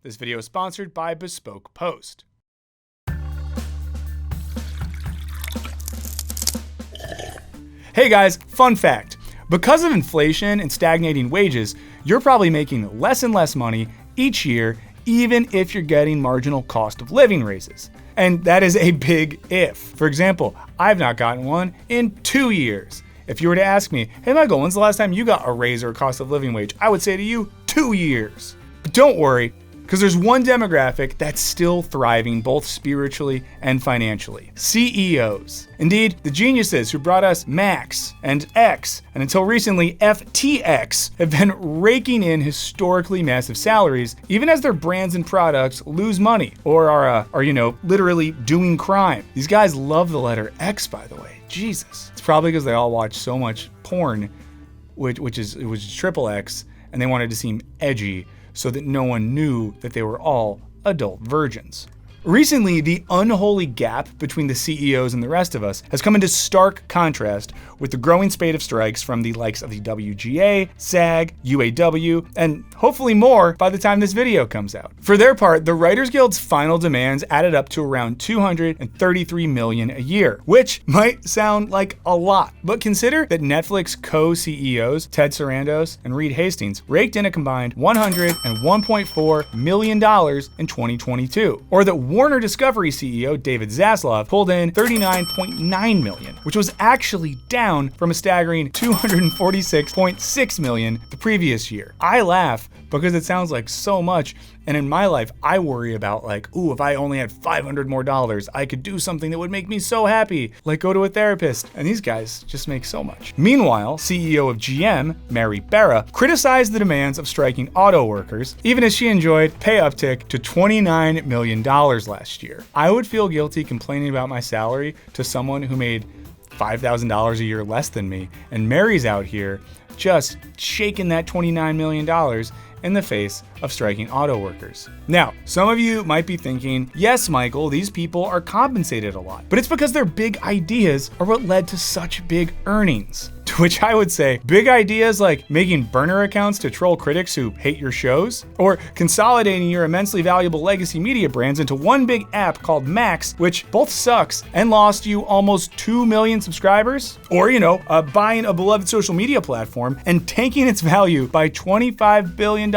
This video is sponsored by Bespoke Post. Hey guys, fun fact. Because of inflation and stagnating wages, you're probably making less and less money each year, even if you're getting marginal cost of living raises. And that is a big if. For example, I've not gotten one in 2 years. If you were to ask me, hey Michael, when's the last time you got a raise or a cost of living wage? I would say to you, 2 years. But don't worry, because there's one demographic that's still thriving both spiritually and financially. CEOs. Indeed, the geniuses who brought us Max and X, and until recently FTX, have been raking in historically massive salaries, even as their brands and products lose money or are literally doing crime. These guys love the letter X, by the way. Jesus. It's probably because they all watch so much porn, which is triple X, and they wanted to seem edgy, so that no one knew that they were all adult virgins. Recently, the unholy gap between the CEOs and the rest of us has come into stark contrast with the growing spate of strikes from the likes of the WGA, SAG, UAW, and hopefully more by the time this video comes out. For their part, the Writers Guild's final demands added up to around $233 million a year, which might sound like a lot, but consider that Netflix co-CEOs Ted Sarandos and Reed Hastings raked in a combined $101.4 million in 2022, or that Warner Discovery CEO David Zaslav pulled in $39.9 million, which was actually down from a staggering $246.6 million the previous year. I laugh because it sounds like so much, and in my life, I worry about if I only had $500 more, I could do something that would make me so happy, like go to a therapist, and these guys just make so much. Meanwhile, CEO of GM, Mary Barra, criticized the demands of striking auto workers, even as she enjoyed pay uptick to $29 million last year. I would feel guilty complaining about my salary to someone who made $5,000 a year less than me, and Mary's out here just shaking that $29 million in the face of striking auto workers. Now, some of you might be thinking, yes, Michael, these people are compensated a lot, but it's because their big ideas are what led to such big earnings. To which I would say, big ideas like making burner accounts to troll critics who hate your shows, or consolidating your immensely valuable legacy media brands into one big app called Max, which both sucks and lost you almost 2 million subscribers, or buying a beloved social media platform and tanking its value by $25 billion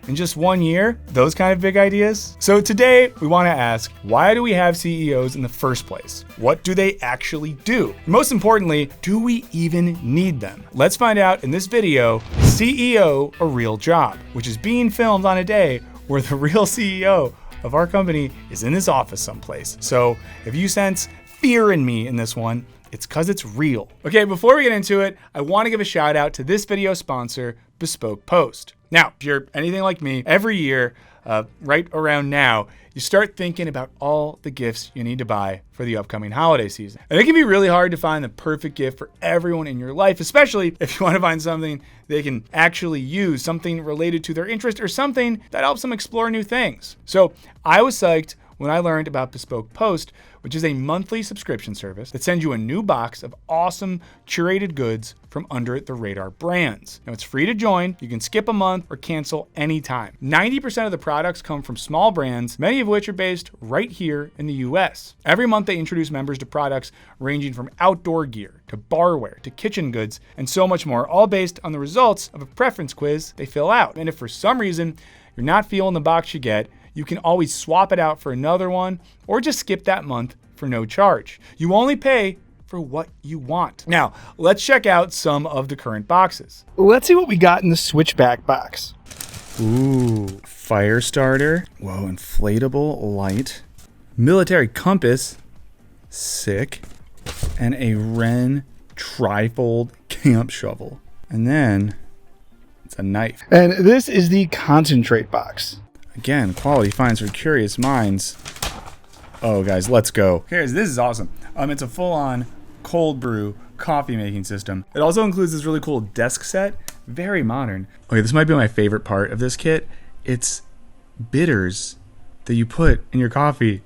in just 1 year, those kind of big ideas. So today we want to ask, why do we have CEOs in the first place? What do they actually do? And most importantly, do we even need them? Let's find out in this video, CEO a Real Job, which is being filmed on a day where the real CEO of our company is in his office someplace. So if you sense fear in me in this one, it's because it's real. Okay, before we get into it, I want to give a shout out to this video sponsor, Bespoke Post. Now, if you're anything like me, every year, right around now, you start thinking about all the gifts you need to buy for the upcoming holiday season. And it can be really hard to find the perfect gift for everyone in your life, especially if you want to find something they can actually use, something related to their interest or something that helps them explore new things. So I was psyched when I learned about Bespoke Post, which is a monthly subscription service that sends you a new box of awesome curated goods from under the radar brands. Now it's free to join, you can skip a month or cancel anytime. 90% of the products come from small brands, many of which are based right here in the US. Every month they introduce members to products ranging from outdoor gear to barware to kitchen goods and so much more, all based on the results of a preference quiz they fill out. And if for some reason you're not feeling the box you get, you can always swap it out for another one or just skip that month for no charge. You only pay for what you want. Now, let's check out some of the current boxes. Let's see what we got in the switchback box. Ooh, fire starter. Whoa, inflatable light. Military compass. Sick. And a Wren trifold camp shovel. And then it's a knife. And this is the concentrate box. Again, quality finds for curious minds. Oh, guys, let's go. Here, this is awesome. It's a full-on cold brew coffee making system. It also includes this really cool desk set. Very modern. Okay, this might be my favorite part of this kit. It's bitters that you put in your coffee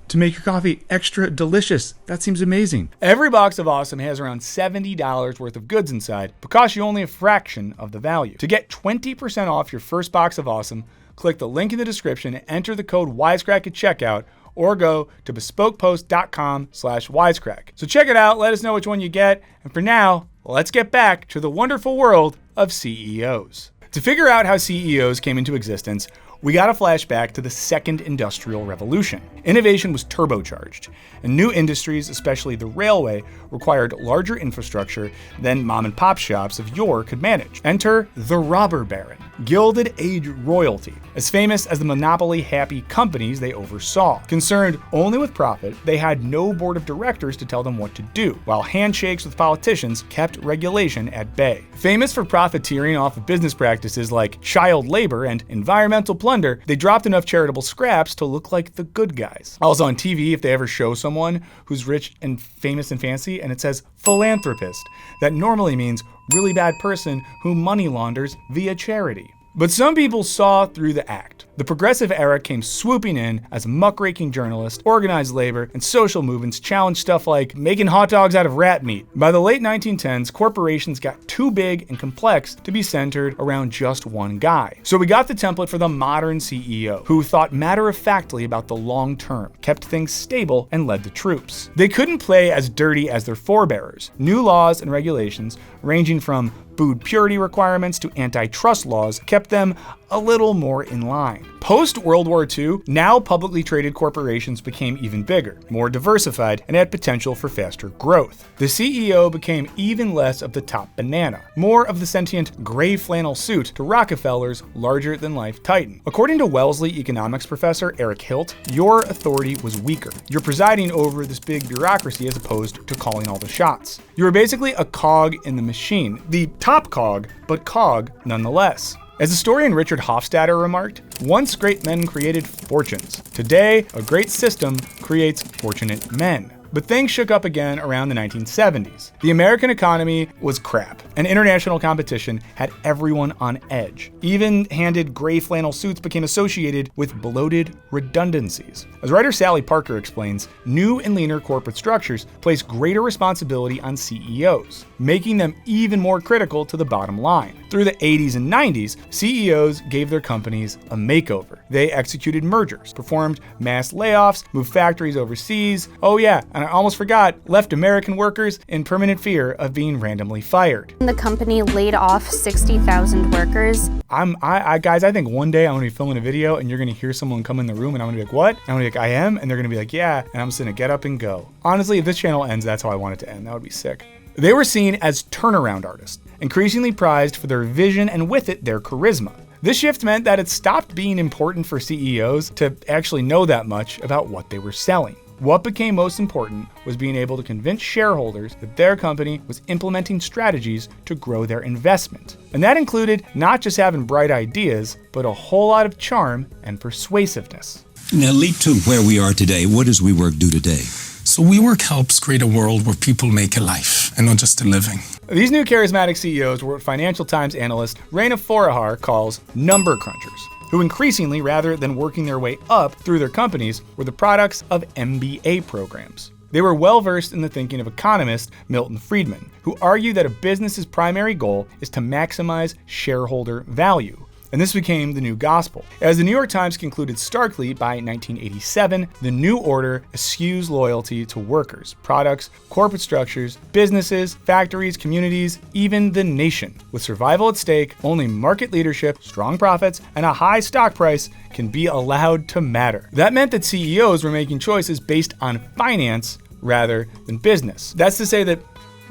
to make your coffee extra delicious. That seems amazing. Every box of Awesome has around $70 worth of goods inside, but costs you only a fraction of the value. To get 20% off your first box of Awesome, click the link in the description and enter the code Wisecrack at checkout, or go to bespokepost.com/wisecrack. So check it out, let us know which one you get, and for now, let's get back to the wonderful world of CEOs. To figure out how CEOs came into existence, we got a flashback to the Second Industrial Revolution. Innovation was turbocharged, and new industries, especially the railway, required larger infrastructure than mom-and-pop shops of yore could manage. Enter the robber baron, Gilded Age royalty, as famous as the monopoly-happy companies they oversaw. Concerned only with profit, they had no board of directors to tell them what to do, while handshakes with politicians kept regulation at bay. Famous for profiteering off of business practices like child labor and environmental plunder, they dropped enough charitable scraps to look like the good guys. Also on TV, if they ever show someone who's rich and famous and fancy and it says philanthropist, that normally means really bad person who money launders via charity. But some people saw through the act. The progressive era came swooping in as muckraking journalists, organized labor, and social movements challenged stuff like making hot dogs out of rat meat. By the late 1910s, corporations got too big and complex to be centered around just one guy. So we got the template for the modern CEO, who thought matter-of-factly about the long term, kept things stable, and led the troops. They couldn't play as dirty as their forebearers. New laws and regulations, ranging from food purity requirements to antitrust laws, kept them a little more in line. Post-World War II, now publicly traded corporations became even bigger, more diversified, and had potential for faster growth. The CEO became even less of the top banana, more of the sentient gray flannel suit to Rockefeller's larger-than-life titan. According to Wellesley economics professor Eric Hilt, your authority was weaker. You're presiding over this big bureaucracy as opposed to calling all the shots. You were basically a cog in the machine, the top cog, but cog nonetheless. As historian Richard Hofstadter remarked, once great men created fortunes. Today, a great system creates fortunate men. But things shook up again around the 1970s. The American economy was crap, and international competition had everyone on edge. Even-handed gray flannel suits became associated with bloated redundancies. As writer Sally Parker explains, new and leaner corporate structures place greater responsibility on CEOs, making them even more critical to the bottom line. Through the 80s and 90s, CEOs gave their companies a makeover. They executed mergers, performed mass layoffs, moved factories overseas. Oh yeah, and I almost forgot, left American workers in permanent fear of being randomly fired. The company laid off 60,000 workers. Guys, I think one day I'm gonna be filming a video and you're gonna hear someone come in the room and I'm gonna be like, what? And I'm gonna be like, I am? And they're gonna be like, yeah. And I'm just gonna get up and go. Honestly, if this channel ends, that's how I want it to end. That would be sick. They were seen as turnaround artists, increasingly prized for their vision and with it, their charisma. This shift meant that it stopped being important for CEOs to actually know that much about what they were selling. What became most important was being able to convince shareholders that their company was implementing strategies to grow their investment. And that included not just having bright ideas, but a whole lot of charm and persuasiveness. Now leap to where we are today. What does WeWork do today? So WeWork helps create a world where people make a life and not just a living. These new charismatic CEOs were what Financial Times analyst Raina Forahar calls number crunchers, who increasingly, rather than working their way up through their companies, were the products of MBA programs. They were well-versed in the thinking of economist Milton Friedman, who argued that a business's primary goal is to maximize shareholder value. And this became the new gospel. As the New York Times concluded starkly by 1987, the new order eschews loyalty to workers, products, corporate structures, businesses, factories, communities, even the nation. With survival at stake, only market leadership, strong profits, and a high stock price can be allowed to matter. That meant that CEOs were making choices based on finance rather than business. That's to say that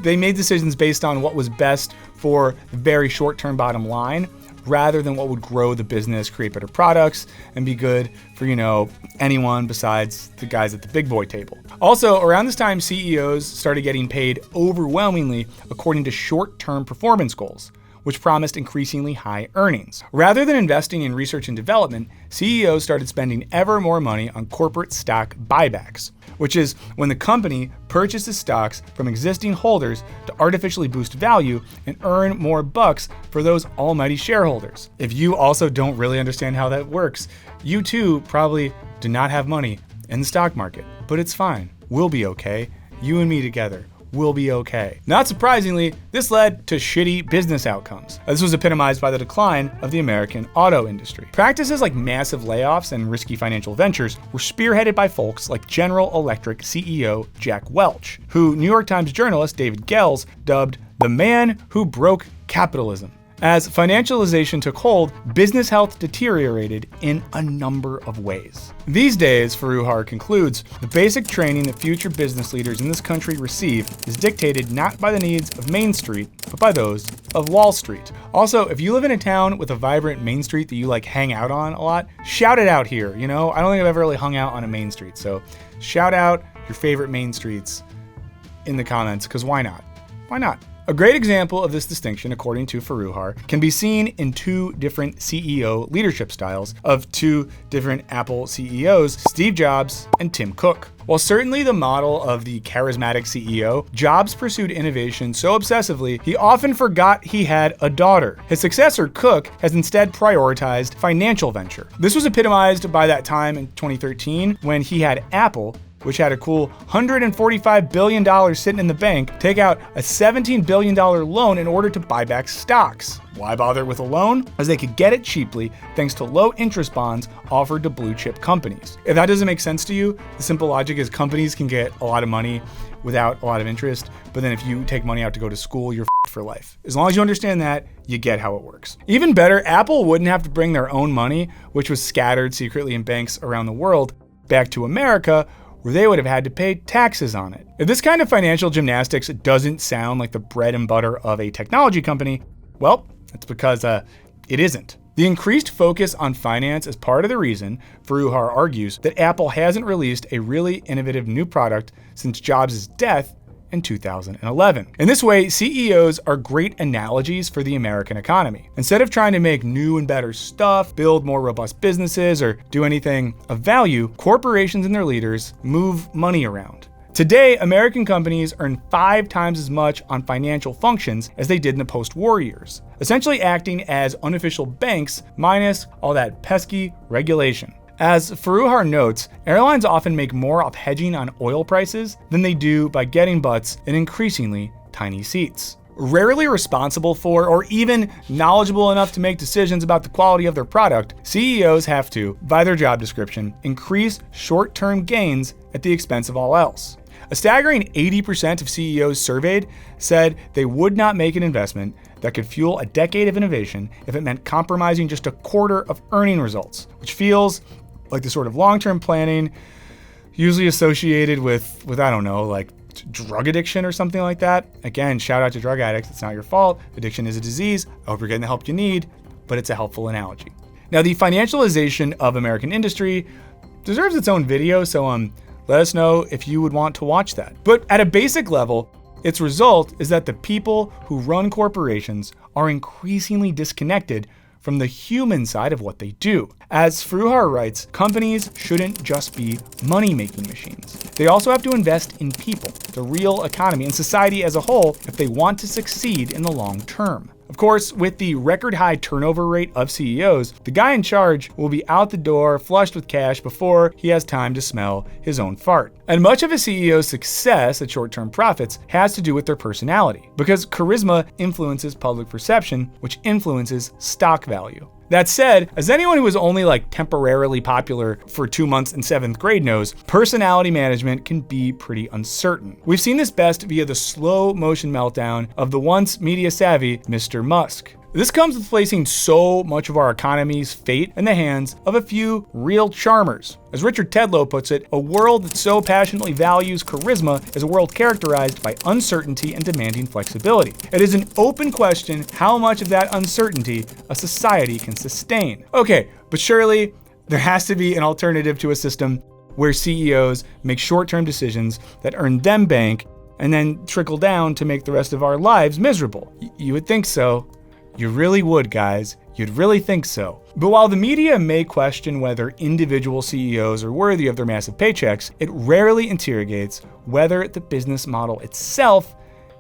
they made decisions based on what was best for the very short-term bottom line, rather than what would grow the business, create better products, and be good for, anyone besides the guys at the big boy table. Also, around this time, CEOs started getting paid overwhelmingly according to short-term performance goals, which promised increasingly high earnings. Rather than investing in research and development, CEOs started spending ever more money on corporate stock buybacks, which is when the company purchases stocks from existing holders to artificially boost value and earn more bucks for those almighty shareholders. If you also don't really understand how that works, you too probably do not have money in the stock market, but it's fine. We'll be okay. You and me together. will be okay. Not surprisingly, this led to shitty business outcomes. This was epitomized by the decline of the American auto industry. Practices like massive layoffs and risky financial ventures were spearheaded by folks like General Electric CEO Jack Welch, who New York Times journalist David Gelles dubbed the man who broke capitalism. As financialization took hold, business health deteriorated in a number of ways. These days, Faruhar concludes, the basic training that future business leaders in this country receive is dictated not by the needs of Main Street, but by those of Wall Street. Also, if you live in a town with a vibrant Main Street that you hang out on a lot, shout it out here. I don't think I've ever really hung out on a Main Street, so shout out your favorite Main Streets in the comments, because why not? Why not? A great example of this distinction, according to Faruhar, can be seen in two different CEO leadership styles of two different Apple CEOs, Steve Jobs and Tim Cook. While certainly the model of the charismatic CEO, Jobs pursued innovation so obsessively, he often forgot he had a daughter. His successor, Cook, has instead prioritized financial venture. This was epitomized by that time in 2013 when he had Apple, which had a cool $145 billion sitting in the bank, take out a $17 billion loan in order to buy back stocks. Why bother with a loan? As they could get it cheaply thanks to low interest bonds offered to blue chip companies. If that doesn't make sense to you, the simple logic is companies can get a lot of money without a lot of interest, but then if you take money out to go to school, you're f***ed for life. As long as you understand that, you get how it works. Even better, Apple wouldn't have to bring their own money, which was scattered secretly in banks around the world, back to America, where they would have had to pay taxes on it. If this kind of financial gymnastics doesn't sound like the bread and butter of a technology company, well, that's because it isn't. The increased focus on finance is part of the reason, Faruhar argues, that Apple hasn't released a really innovative new product since Jobs' death in 2011. In this way, CEOs are great analogies for the American economy. Instead of trying to make new and better stuff, build more robust businesses, or do anything of value, corporations and their leaders move money around. Today, American companies earn 5 times as much on financial functions as they did in the post-war years, essentially acting as unofficial banks minus all that pesky regulation. As Faruhar notes, airlines often make more off hedging on oil prices than they do by getting butts in increasingly tiny seats. Rarely responsible for or even knowledgeable enough to make decisions about the quality of their product, CEOs have to, by their job description, increase short-term gains at the expense of all else. A staggering 80% of CEOs surveyed said they would not make an investment that could fuel a decade of innovation if it meant compromising just a quarter of earning results, which feels like the sort of long-term planning usually associated with I don't know, like drug addiction or something like that. Again, shout out to drug addicts. It's not your fault. Addiction is a disease. I hope you're getting the help you need, but it's a helpful analogy. Now, the financialization of American industry deserves its own video, so let us know if you would want to watch that. But at a basic level, its result is that the people who run corporations are increasingly disconnected from the human side of what they do. As Faruhar writes, companies shouldn't just be money-making machines. They also have to invest in people, the real economy, and society as a whole if they want to succeed in the long term. Of course, with the record high turnover rate of CEOs, the guy in charge will be out the door flushed with cash before he has time to smell his own fart. And much of a CEO's success at short-term profits has to do with their personality, because charisma influences public perception, which influences stock value. That said, as anyone who was only temporarily popular for 2 months in 7th grade knows, personality management can be pretty uncertain. We've seen this best via the slow motion meltdown of the once media savvy Mr. Musk. This comes with placing so much of our economy's fate in the hands of a few real charmers. As Richard Tedlow puts it, a world that so passionately values charisma is a world characterized by uncertainty and demanding flexibility. It is an open question how much of that uncertainty a society can sustain. Okay, but surely there has to be an alternative to a system where CEOs make short-term decisions that earn them bank and then trickle down to make the rest of our lives miserable. You would think so. You really would, guys. You'd really think so. But while the media may question whether individual CEOs are worthy of their massive paychecks, it rarely interrogates whether the business model itself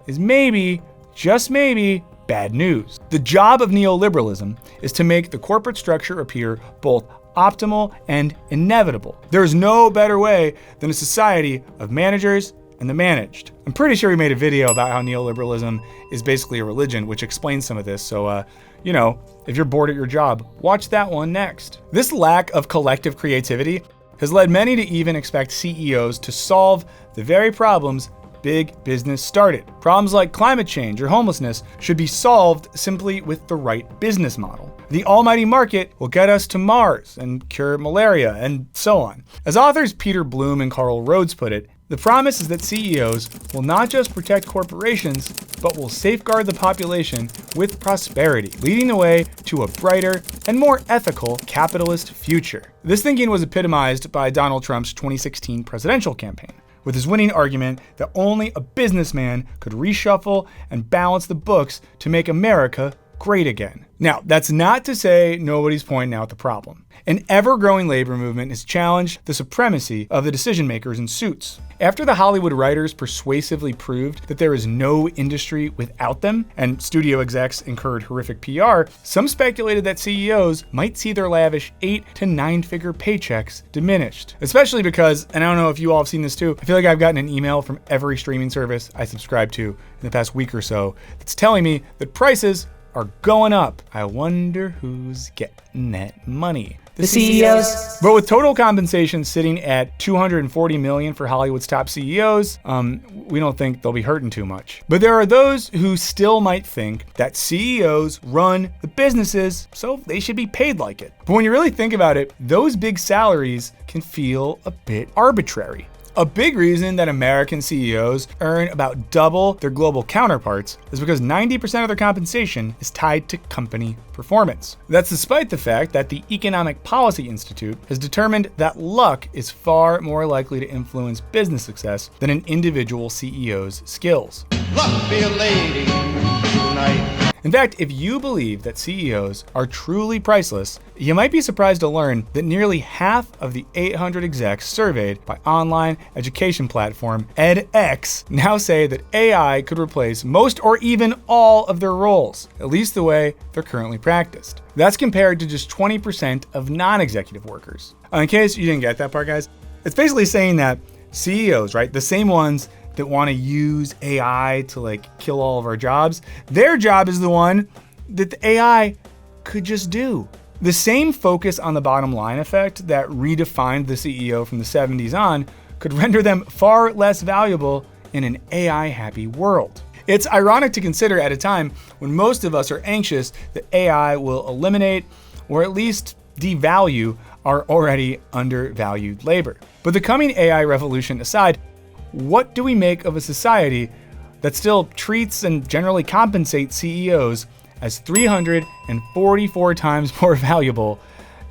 is maybe, just maybe, bad news. The job of neoliberalism is to make the corporate structure appear both optimal and inevitable. There is no better way than a society of managers and the managed. I'm pretty sure we made a video about how neoliberalism is basically a religion, which explains some of this. So, if you're bored at your job, watch that one next. This lack of collective creativity has led many to even expect CEOs to solve the very problems big business started. Problems like climate change or homelessness should be solved simply with the right business model. The almighty market will get us to Mars and cure malaria and so on. As authors Peter Bloom and Carl Rhodes put it, the promise is that CEOs will not just protect corporations, but will safeguard the population with prosperity, leading the way to a brighter and more ethical capitalist future. This thinking was epitomized by Donald Trump's 2016 presidential campaign, with his winning argument that only a businessman could reshuffle and balance the books to make America great again. Now, that's not to say nobody's pointing out the problem. An ever-growing labor movement has challenged the supremacy of the decision makers in suits. After the Hollywood writers persuasively proved that there is no industry without them, and studio execs incurred horrific PR, some speculated that CEOs might see their lavish 8 to 9-figure paychecks diminished. Especially because, and I don't know if you all have seen this too, I feel like I've gotten an email from every streaming service I subscribe to in the past week or so that's telling me that prices are going up. I wonder who's getting that money. The CEOs. But with total compensation sitting at $240 million for Hollywood's top CEOs, we don't think they'll be hurting too much. But there are those who still might think that CEOs run the businesses, so they should be paid like it. But when you really think about it, those big salaries can feel a bit arbitrary. A big reason that American CEOs earn about double their global counterparts is because 90% of their compensation is tied to company performance. That's despite the fact that the Economic Policy Institute has determined that luck is far more likely to influence business success than an individual CEO's skills. Luck be a lady tonight. In fact, if you believe that CEOs are truly priceless, you might be surprised to learn that nearly half of the 800 execs surveyed by online education platform edX now say that AI could replace most or even all of their roles, at least the way they're currently practiced. That's compared to just 20% of non-executive workers. In case you didn't get that part, guys, it's basically saying that CEOs, right, the same ones that want to use AI to kill all of our jobs, their job is the one that the AI could just do. The same focus on the bottom line effect that redefined the CEO from the 70s on could render them far less valuable in an AI-happy world. It's ironic to consider at a time when most of us are anxious that AI will eliminate or at least devalue our already undervalued labor. But the coming AI revolution aside, what do we make of a society that still treats and generally compensates CEOs as 344 times more valuable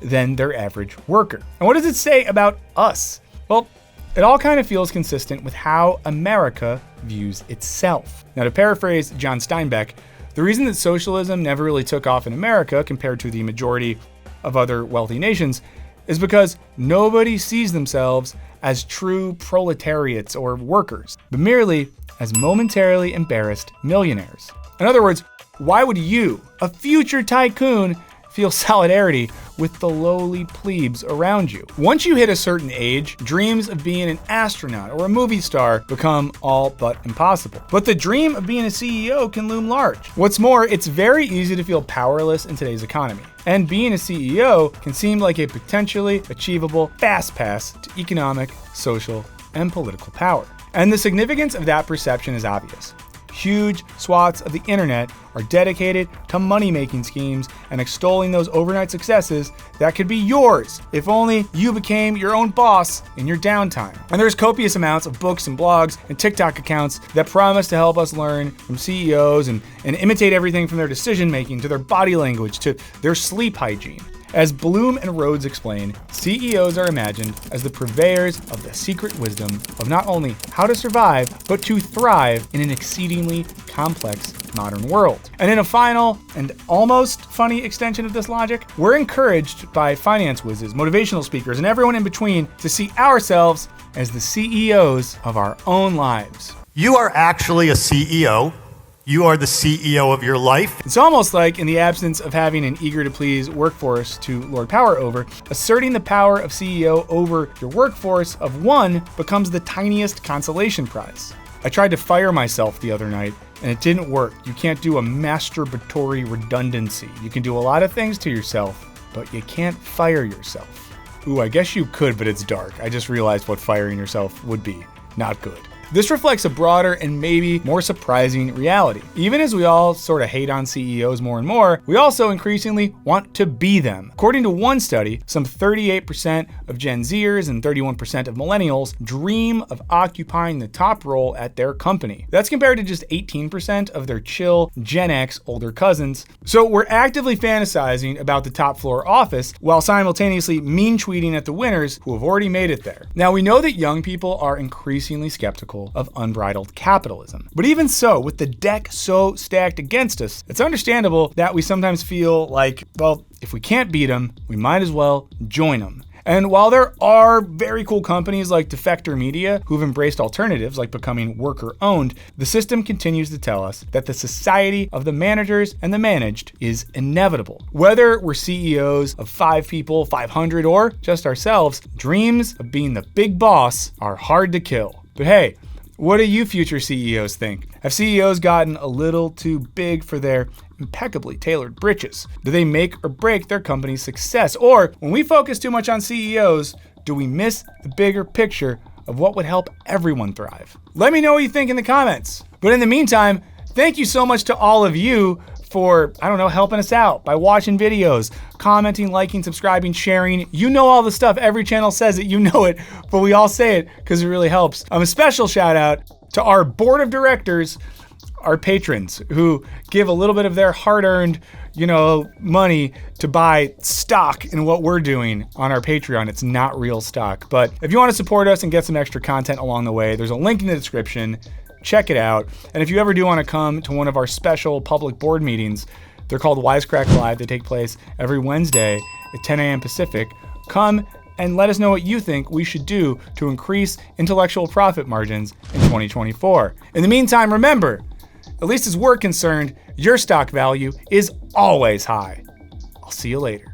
than their average worker? And what does it say about us? Well, it all kind of feels consistent with how America views itself. Now, to paraphrase John Steinbeck, the reason that socialism never really took off in America compared to the majority of other wealthy nations is because nobody sees themselves as true proletariats or workers, but merely as momentarily embarrassed millionaires. In other words, why would you, a future tycoon, feel solidarity with the lowly plebes around you? Once you hit a certain age, dreams of being an astronaut or a movie star become all but impossible. But the dream of being a CEO can loom large. What's more, it's very easy to feel powerless in today's economy. And being a CEO can seem like a potentially achievable fast pass to economic, social, and political power. And the significance of that perception is obvious. Huge swaths of the internet are dedicated to money-making schemes and extolling those overnight successes that could be yours if only you became your own boss in your downtime. And there's copious amounts of books and blogs and TikTok accounts that promise to help us learn from CEOs and imitate everything from their decision-making to their body language to their sleep hygiene. As Bloom and Rhodes explain, CEOs are imagined as the purveyors of the secret wisdom of not only how to survive, but to thrive in an exceedingly complex modern world. And in a final and almost funny extension of this logic, we're encouraged by finance whizzes, motivational speakers, and everyone in between to see ourselves as the CEOs of our own lives. You are actually a CEO You are the CEO of your life. It's almost like, in the absence of having an eager-to-please workforce to lord power over, asserting the power of CEO over your workforce of one becomes the tiniest consolation prize. I tried to fire myself the other night, and it didn't work. You can't do a masturbatory redundancy. You can do a lot of things to yourself, but you can't fire yourself. Ooh, I guess you could, but it's dark. I just realized what firing yourself would be. Not good. This reflects a broader and maybe more surprising reality. Even as we all sort of hate on CEOs more and more, we also increasingly want to be them. According to one study, some 38% of Gen Zers and 31% of millennials dream of occupying the top role at their company. That's compared to just 18% of their chill Gen X older cousins. So we're actively fantasizing about the top floor office while simultaneously mean tweeting at the winners who have already made it there. Now, we know that young people are increasingly skeptical of unbridled capitalism. But even so, with the deck so stacked against us, it's understandable that we sometimes feel like, well, if we can't beat them, we might as well join them. And while there are very cool companies like Defector Media who've embraced alternatives like becoming worker-owned, the system continues to tell us that the society of the managers and the managed is inevitable. Whether we're CEOs of 5 people, 500, or just ourselves, dreams of being the big boss are hard to kill. But hey, what do you future CEOs think? Have CEOs gotten a little too big for their impeccably tailored britches? Do they make or break their company's success? Or when we focus too much on CEOs, do we miss the bigger picture of what would help everyone thrive? Let me know what you think in the comments. But in the meantime, thank you so much to all of you for, helping us out by watching videos, commenting, liking, subscribing, sharing. You know all the stuff. Every channel says it, you know it, but we all say it because it really helps. A special shout out to our board of directors, our patrons who give a little bit of their hard-earned, money to buy stock in what we're doing on our Patreon. It's not real stock. But if you want to support us and get some extra content along the way, there's a link in the description. Check it out. And if you ever do want to come to one of our special public board meetings, they're called Wisecrack Live. They take place every Wednesday at 10 a.m. Pacific. Come and let us know what you think we should do to increase intellectual profit margins in 2024. In the meantime, remember, at least as we're concerned, your stock value is always high. I'll see you later.